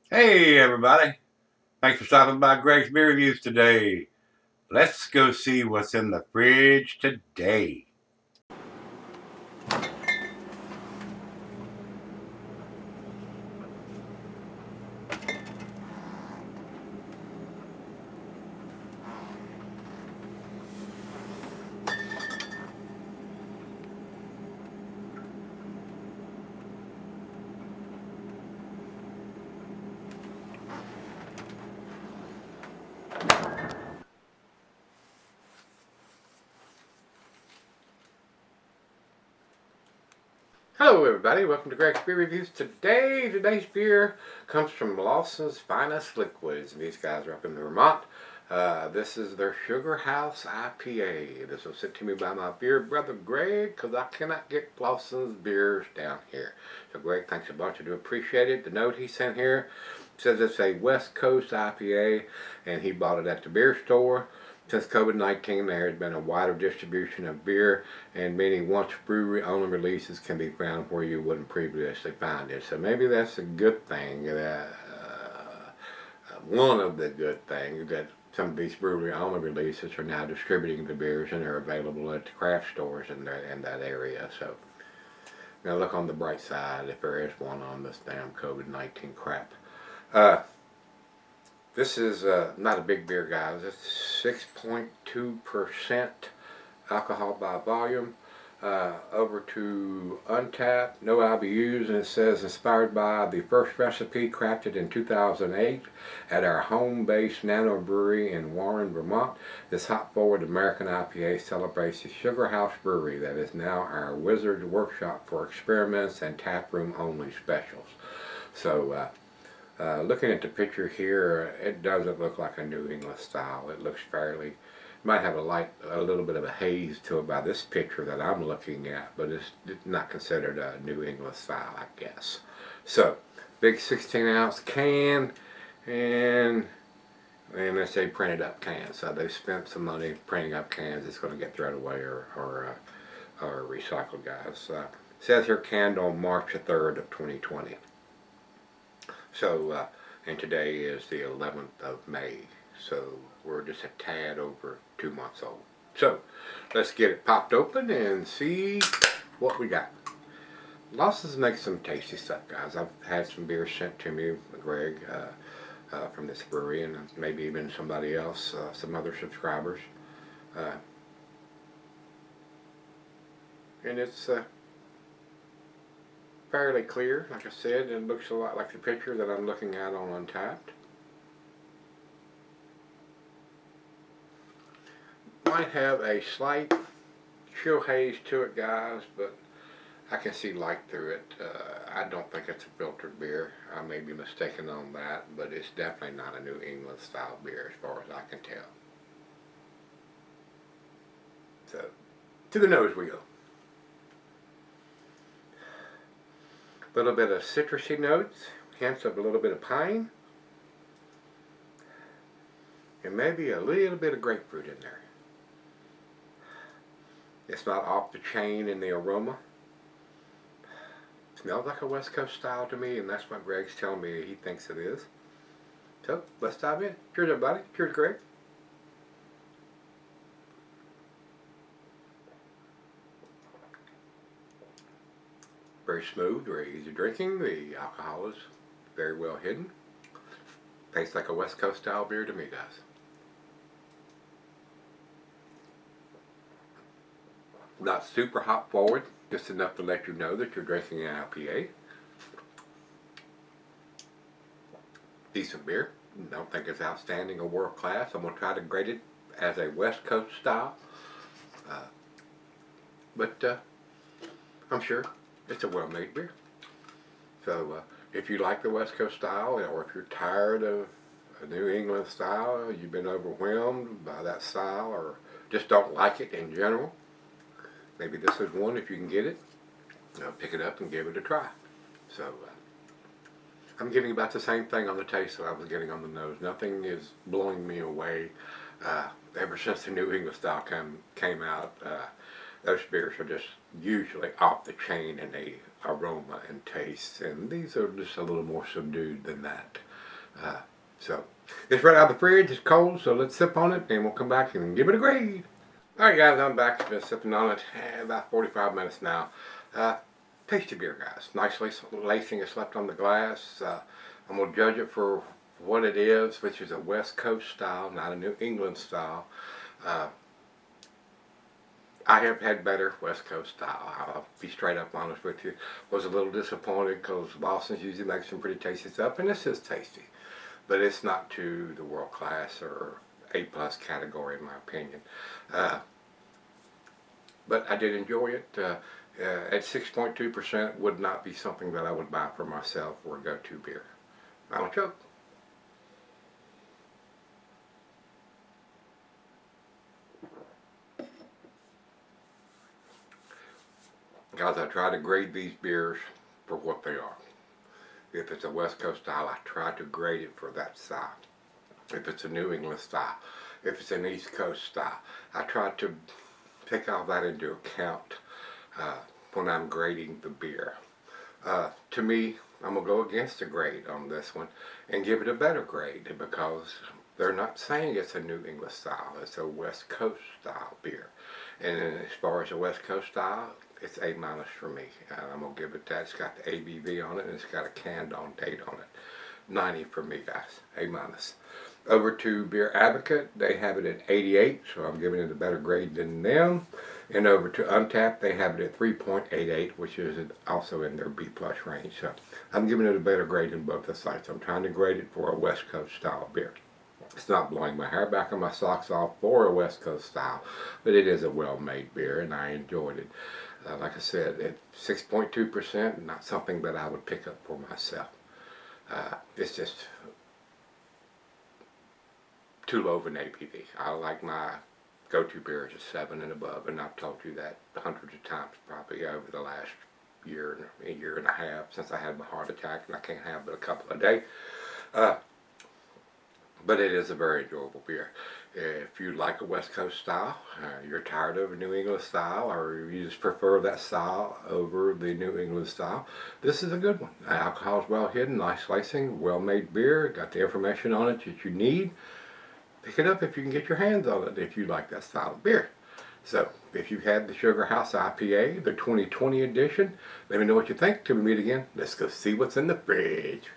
Hey everybody, thanks for stopping by Gregsbeerreviews today. Let's go see what's in the fridge today. Hello everybody, welcome to Gregsbeerreviews. Today's beer comes from Lawson's Finest Liquids. These guys are up in Vermont. This is their Sugarhouse IPA. This was sent to me by my beer brother Greg because I cannot get Lawson's beers down here. So Greg, thanks a bunch. I do appreciate it. The note he sent here says it's a West Coast IPA and he bought it at the beer store. Since COVID-19, there has been a wider distribution of beer, and many once brewery-only releases can be found where you wouldn't previously find it. So maybe that's a good thing. One of the good things that some of these brewery-only releases are now distributing the beers, and they're available at the craft stores in that area. So now look on the bright side if there is one on this damn COVID-19 crap. This is not a big beer, guys. It's 6.2% alcohol by volume. Over to Untapped, no IBUs, and it says inspired by the first recipe crafted in 2008 at our home-based nano brewery in Warren, Vermont. This hop-forward American IPA celebrates the Sugarhouse Brewery that is now our Wizard's Workshop for experiments and taproom-only specials. So, looking at the picture here, it doesn't look like a New England style. It looks fairly, might have a little bit of a haze to it by this picture that I'm looking at, but it's not considered a New England style, I guess. So, big 16-ounce can, and it's a printed up can. So they spent some money printing up cans. It's going to get thrown away or recycled, guys. It says here canned on March the 3rd of 2020. So, and today is the 11th of May, so we're just a tad over 2 months old. So, let's get it popped open and see what we got. Lawson's makes some tasty stuff, guys. I've had some beers sent to me, Greg, from this brewery, and maybe even somebody else, some other subscribers. And it's fairly clear, like I said. It looks a lot like the picture that I'm looking at on Untapped. Might have a slight chill haze to it, guys, but I can see light through it. I don't think it's a filtered beer. I may be mistaken on that, but it's definitely not a New England style beer as far as I can tell. So, to the nose we go. A little bit of citrusy notes, hints of a little bit of pine, and maybe a little bit of grapefruit in there. It's not off the chain in the aroma. It smells like a West Coast style to me, and that's what Greg's telling me he thinks it is. So, let's dive in. Cheers, everybody. Cheers, Greg. Very smooth, very easy drinking. The alcohol is very well hidden. Tastes like a West Coast style beer to me, guys. Not super hop forward, just enough to let you know that you're drinking an IPA. Decent beer. Don't think it's outstanding or world class. I'm going to try to grade it as a West Coast style. But I'm sure it's a well-made beer. So if you like the West Coast style, or if you're tired of a New England style, you've been overwhelmed by that style, or just don't like it in general, maybe this is one if you can get it. Pick it up and give it a try. So I'm getting about the same thing on the taste that I was getting on the nose. Nothing is blowing me away. Ever since the New England style came out, those beers are just usually off the chain in the aroma and taste, and these are just a little more subdued than that. So it's right out of the fridge. It's cold, so let's sip on it, and we'll come back and give it a grade. All right, guys, I'm back. Been sipping on it about 45 minutes now. Tasty beer, guys. Nicely lacing is left on the glass. I'm gonna judge it for what it is, which is a West Coast style, not a New England style. I have had better West Coast style. I'll be straight up honest with you. Was a little disappointed because Lawson's usually makes some pretty tasty stuff, and this is tasty. But it's not to the world class or A+ category in my opinion. But I did enjoy it. At 6.2% would not be something that I would buy for myself or a go-to beer. Final choke. Guys, I try to grade these beers for what they are. If it's a West Coast style, I try to grade it for that style. If it's a New England style, if it's an East Coast style, I try to take all that into account when I'm grading the beer. To me, I'm going to go against the grade on this one and give it a better grade because they're not saying it's a New England style. It's a West Coast style beer. And as far as a West Coast style, it's A- for me. I'm going to give it that. It's got the ABV on it and it's got a canned on date on it. 90 for me, guys. A-. Over to Beer Advocate, they have it at 88, so I'm giving it a better grade than them. And over to Untapped, they have it at 3.88, which is also in their B+ range. So I'm giving it a better grade than both the sites. I'm trying to grade it for a West Coast style beer. It's not blowing my hair back and my socks off for a West Coast style, but it is a well-made beer, and I enjoyed it. Like I said, at 6.2%, not something that I would pick up for myself. It's just too low of an ABV. I like my go-to beers at 7 and above, and I've told you that hundreds of times probably over the last year and a half since I had my heart attack, and I can't have but a couple a day. But it is a very enjoyable beer. If you like a West Coast style, you're tired of a New England style, or you just prefer that style over the New England style, this is a good one. Alcohol is well hidden, nice lacing, well-made beer, got the information on it that you need. Pick it up if you can get your hands on it if you like that style of beer. So, if you've had the Sugarhouse IPA, the 2020 edition, let me know what you think. Till we meet again, let's go see what's in the fridge.